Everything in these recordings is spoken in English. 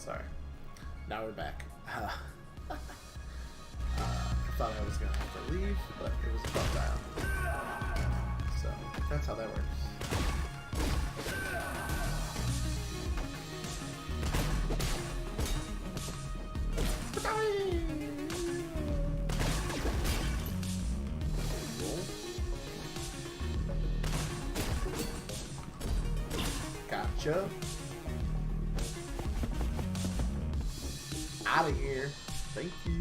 Sorry. Now we're back. I thought I was going to have to leave, but it was a bug dial. So, that's how that works. Gotcha. Out of here. Thank you.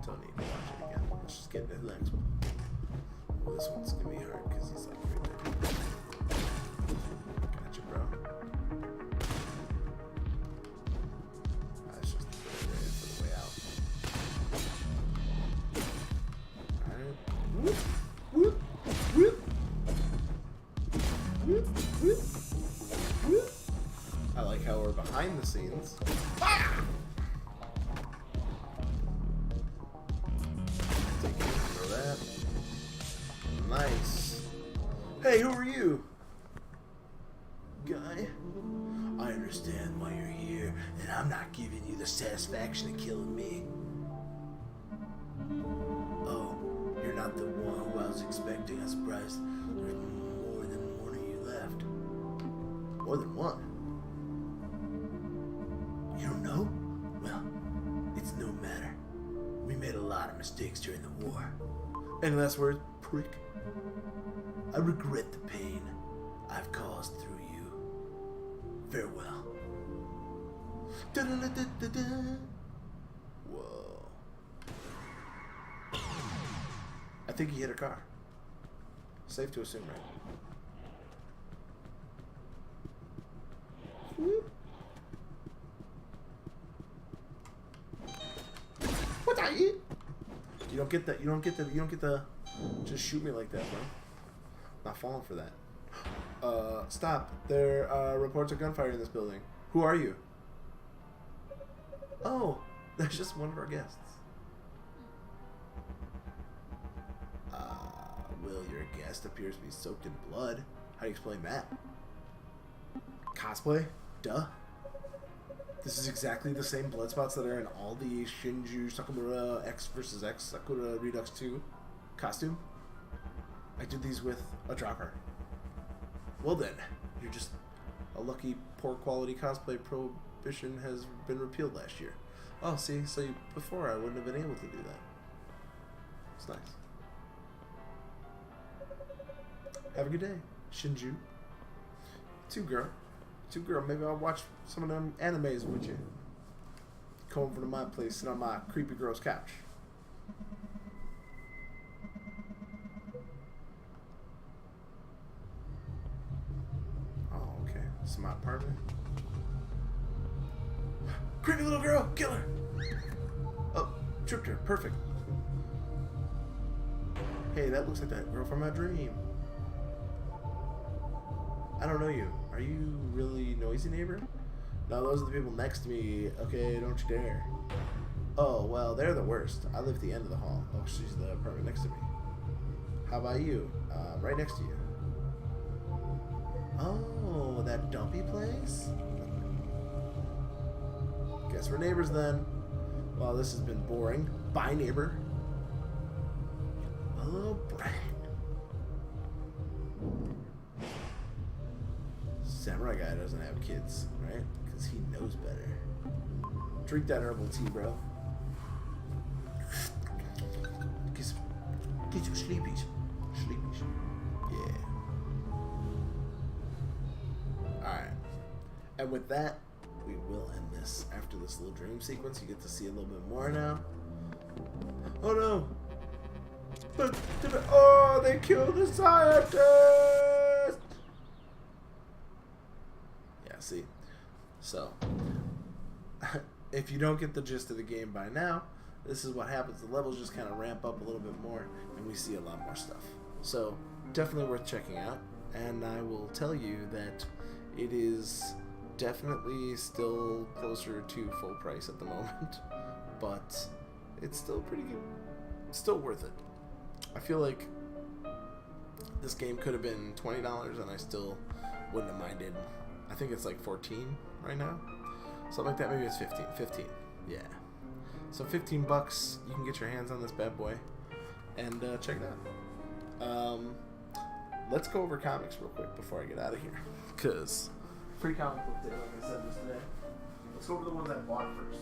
Don't need to watch it again. Let's just get to the next one. Well, this one's gonna be hard because he's like right there. Gotcha, bro. That's just ready for the way out. Alright. Whoop, whoop, whoop. Whoop, whoop, whoop. I like how we're behind the scenes. Ah! Take it, throw that. Nice. Hey, who are you? Guy? I understand why you're here, and I'm not giving you the satisfaction of killing me. Oh, you're not the one who I was expecting. I'm surprised there's more than one of you left. More than one? You don't know? Well, it's no matter. We made a lot of mistakes during the war. Any last words, prick? I regret the pain I've caused through you. Farewell. Da-da-da-da-da-da. Whoa. I think he hit a car. Safe to assume, right? Whoop. What are you? You don't get that. You don't get the. Just shoot me like that, bro. Not falling for that. Stop. There are reports of gunfire in this building. Who are you? Oh, that's just one of our guests. Will, your guest appears to be soaked in blood. How do you explain that? Cosplay? Duh. This is exactly the same blood spots that are in all the Shinju Sakumura X vs. X Sakura Redux 2 costume. I did these with a dropper. Well then, you're just a lucky poor quality cosplay prohibition has been repealed last year. Oh, see, so before I wouldn't have been able to do that. It's nice. Have a good day, Shinju. Two girl. Maybe I'll watch some of them animes with you. Come over to my place, sit on my creepy gross couch. Oh, okay. This is my apartment. Creepy little girl, kill her! Oh, tripped her. Perfect. Hey, that looks like that girl from my dream. I don't know you. Are you really noisy, neighbor? No, those are the people next to me. Okay, don't you dare. Oh, well, they're the worst. I live at the end of the hall. Oh, she's the apartment next to me. How about you? Right next to you. Oh, that dumpy place? Guess we're neighbors then. Well, this has been boring. Bye, neighbor. Hello, Brad. Samurai guy doesn't have kids, right? Because he knows better. Drink that herbal tea, bro. Get you sleepies. Sleepies. Yeah. Alright. And with that, we will end this. After this little dream sequence, you get to see a little bit more now. Oh no! Oh, they killed the scientist! See, so if you don't get the gist of the game by now, this is what happens. The levels just kind of ramp up a little bit more, and we see a lot more stuff. So definitely worth checking out, and I will tell you that it is definitely still closer to full price at the moment, but it's still pretty good. Still worth it. I feel like this game could have been $20, and I still wouldn't have minded I think it's like 14 right now. Something like that. Maybe it's 15. 15. Yeah. So $15, you can get your hands on this bad boy and check it out. Let's go over comics real quick before I get out of here. Because free comic book day, like I said just today. Let's go over the ones I bought first.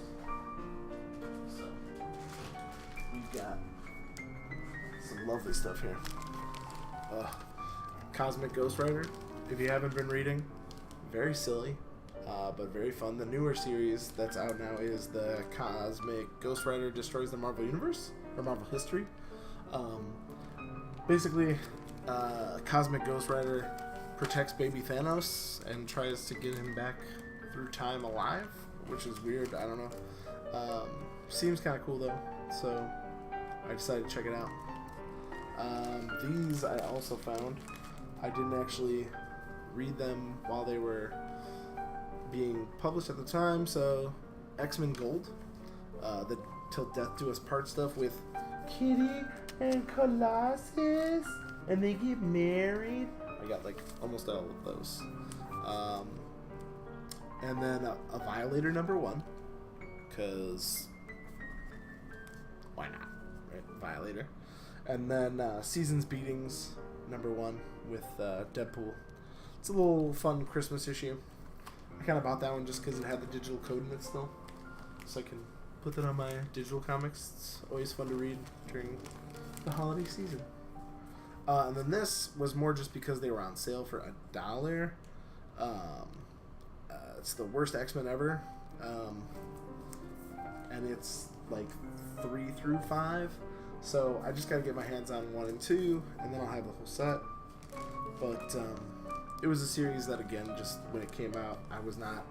So, we've got some lovely stuff here. Cosmic Ghost Rider. If you haven't been reading, very silly, but very fun. The newer series that's out now is the Cosmic Ghost Rider Destroys the Marvel Universe, or Marvel History. Basically, Cosmic Ghost Rider protects baby Thanos and tries to get him back through time alive, which is weird. I don't know. Seems kind of cool though, so I decided to check it out. These I also found. I didn't actually read them while they were being published at the time. So X-Men Gold, the Till Death Do Us Part stuff with Kitty and Colossus, and they get married. I got like almost all of those. And then a Violator #1, because why not, right? Violator. And then Seasons Beatings #1 with Deadpool. It's a little fun Christmas issue. I kind of bought that one just because it had the digital code in it still, so I can put that on my digital comics. It's always fun to read during the holiday season. And then this was more just because they were on sale for $1. It's the worst X-Men ever, and it's like 3 through 5. So I just gotta get my hands on 1 and 2, and then I'll have the whole set. But it was a series that, again, just when it came out, I was not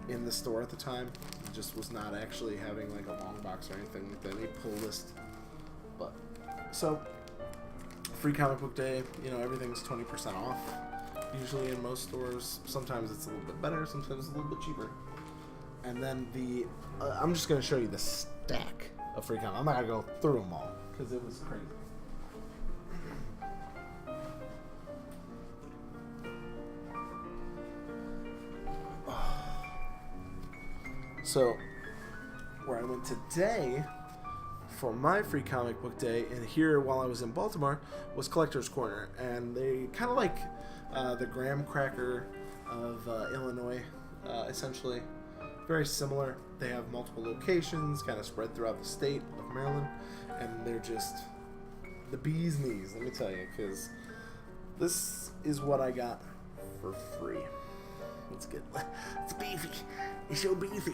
in the store at the time. It just was not actually having like a long box or anything like that, any pull list. But so free comic book day, you know, everything's 20% off. Usually in most stores. Sometimes it's a little bit better, sometimes it's a little bit cheaper. And then I'm just gonna show you the stack of free comics. I'm not gonna go through them all because it was crazy. So, where I went today for my free comic book day, and here while I was in Baltimore, was Collector's Corner, and they kind of like the graham cracker of Illinois, essentially. Very similar. They have multiple locations, kind of spread throughout the state of Maryland, and they're just the bee's knees, let me tell you, because this is what I got for free. It's good. It's beefy. It's so beefy.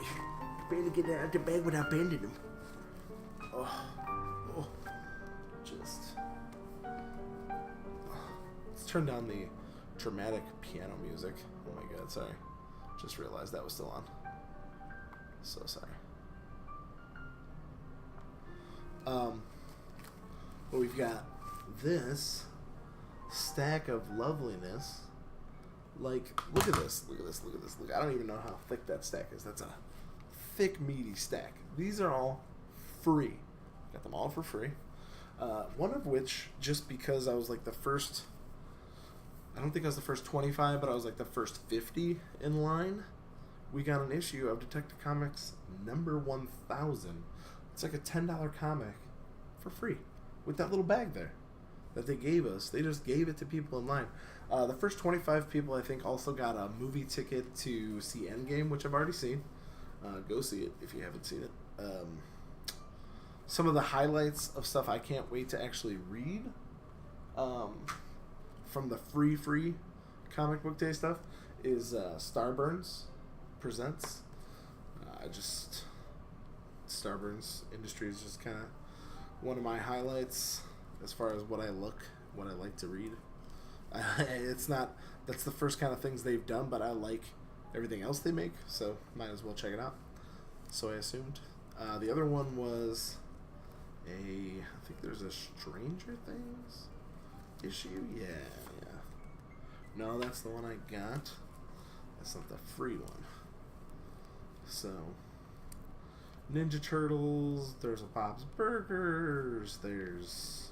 Barely get it out the bag without bending them. Just. Let's turn down the dramatic piano music. Oh my god, sorry. Just realized that was still on. So sorry. But we've got this stack of loveliness. Like, look at this. Look at this. Look at this. Look, I don't even know how thick that stack is. That's a thick, meaty stack. These are all free. Got them all for free. One of which, just because I was like the first, I don't think I was the first 25, but I was like the first 50 in line. We got an issue of Detective Comics number 1000. It's like a $10 comic for free with that little bag there that they gave us. They just gave it to people in line. The first 25 people, I think, also got a movie ticket to see Endgame, which I've already seen. Go see it if you haven't seen it. Some of the highlights of stuff I can't wait to actually read from the free comic book day stuff is Starburns Presents. Starburns Industry is just kind of one of my highlights as far as what I like to read. That's the first kind of things they've done, but I like everything else they make, so might as well check it out. So I assumed. The other one was I think there's a Stranger Things issue. Yeah. No, that's the one I got. That's not the free one. So, Ninja Turtles, there's a Bob's Burgers, there's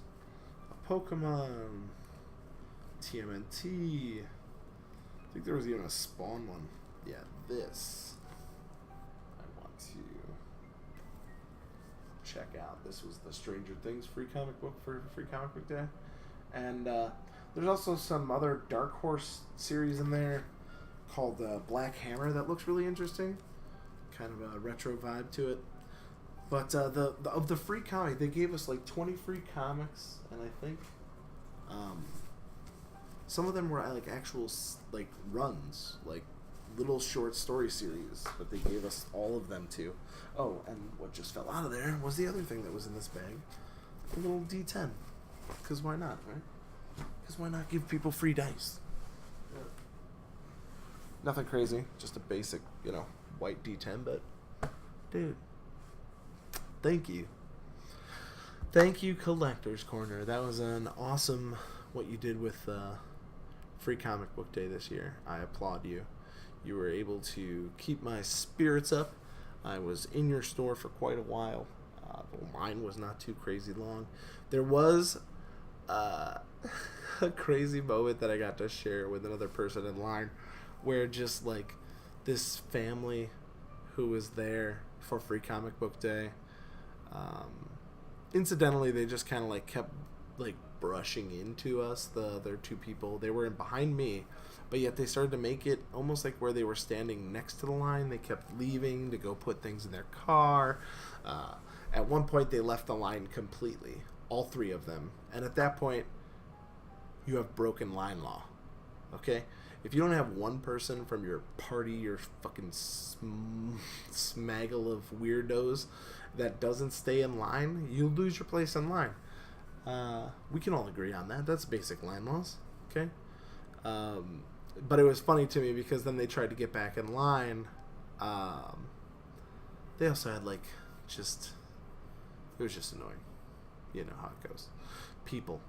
a Pokemon, TMNT, I think there was even a Spawn one. Yeah, this I want to check out. This was the Stranger Things free comic book for Free Comic Book Day. And there's also some other Dark Horse series in there called Black Hammer that looks really interesting. Kind of a retro vibe to it. But of the free comic, they gave us like 20 free comics, and I think some of them were like actual like runs, like little short story series, but they gave us all of them too. Oh, and what just fell out of there was the other thing that was in this bag, a little D10. Because why not, right? Because why not give people free dice? Yeah. Nothing crazy, just a basic, white D10, but dude, thank you. Thank you, Collector's Corner. That was an awesome what you did with Free Comic Book Day this year. I applaud you. You were able to keep my spirits up. I was in your store for quite a while. The line was not too crazy long. There was a crazy moment that I got to share with another person in line where just like this family who was there for Free Comic Book Day, incidentally, they just kind of like kept like brushing into us, the other two people. They were in behind me, but yet they started to make it almost like where they were standing next to the line. They kept leaving to go put things in their car. At one point, they left the line completely, all three of them. And at that point, you have broken line law, okay? If you don't have one person from your party, your fucking smaggle of weirdos that doesn't stay in line, you lose your place in line. We can all agree on that. That's basic line laws, okay? But it was funny to me because then they tried to get back in line. They also had like it was just annoying. You know how it goes. People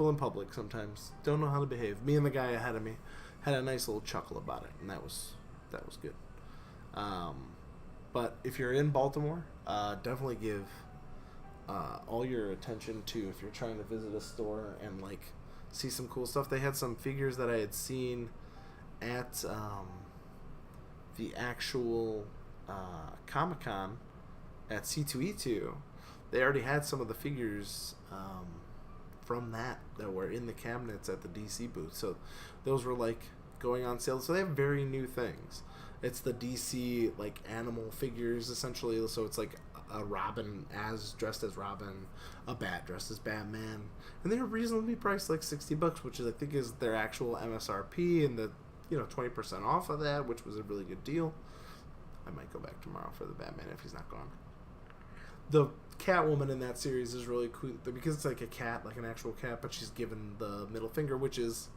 in public sometimes don't know how to behave. Me and the guy ahead of me had a nice little chuckle about it, and that was good. But if you're in Baltimore, definitely give all your attention to, if you're trying to visit a store and like see some cool stuff. They had some figures that I had seen at the actual Comic-Con at C2E2. They already had some of the figures from that were in the cabinets at the DC booth. So those were like going on sale. So they have very new things. It's the DC like animal figures essentially. So it's like a Robin dressed as Robin, a Bat dressed as Batman, and they're reasonably priced, like $60, which is I think is their actual MSRP, and the 20% off of that, which was a really good deal. I might go back tomorrow for the Batman if he's not gone. The Catwoman in that series is really cool because it's like a cat, like an actual cat, but she's given the middle finger, which is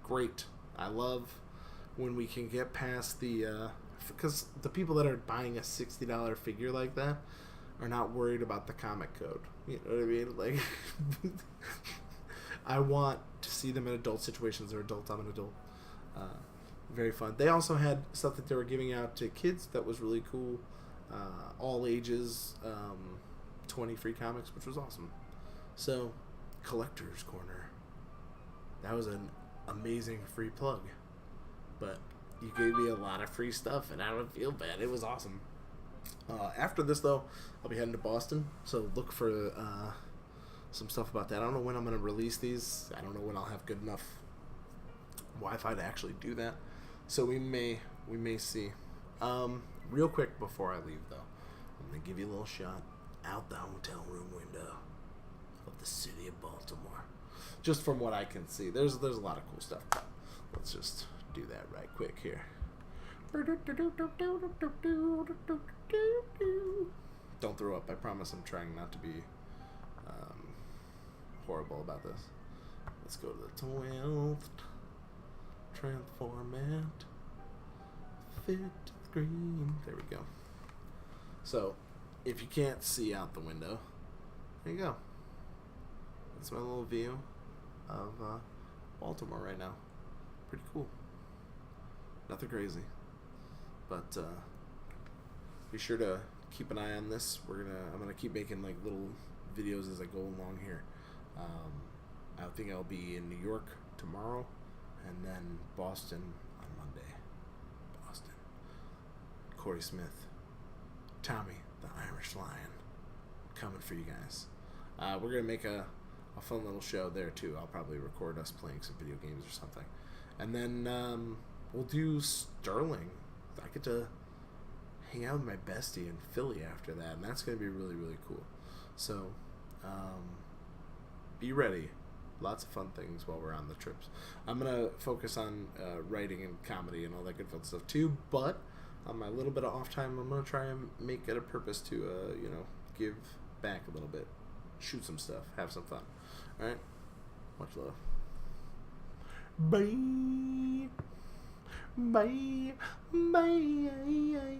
great. I love when we can get past the because the people that are buying a $60 figure like that are not worried about the comic code. You know what I mean? Like, I want to see them in adult situations. They're adults. I'm an adult. Very fun. They also had stuff that they were giving out to kids that was really cool. All ages, 20 free comics, which was awesome. So, Collector's Corner. That was an amazing free plug. But you gave me a lot of free stuff, and I don't feel bad. It was awesome. After this, though, I'll be heading to Boston, so look for some stuff about that. I don't know when I'm going to release these. I don't know when I'll have good enough Wi-Fi to actually do that. So we may see. Real quick before I leave, though, I'm going to give you a little shot out the hotel room window of the city of Baltimore. Just from what I can see. There's a lot of cool stuff. Let's just do that right quick here. Don't throw up. I promise I'm trying not to be horrible about this. Let's go to the 12th transformat. Fit screen. There we go. So, if you can't see out the window, there you go. That's my little view of Baltimore right now. Pretty cool. Nothing crazy. But be sure to keep an eye on this. I'm gonna keep making like little videos as I go along here. I think I'll be in New York tomorrow, and then Boston on Corey Smith, Tommy, the Irish Lion, coming for you guys. We're going to make a fun little show there, too. I'll probably record us playing some video games or something. And then we'll do Sterling. I get to hang out with my bestie in Philly after that, and that's going to be really, really cool. So, be ready. Lots of fun things while we're on the trips. I'm going to focus on writing and comedy and all that good fun stuff, too, but on my little bit of off time, I'm going to try and make it a purpose to, give back a little bit. Shoot some stuff. Have some fun. All right? Much love. Bye. Bye. Bye.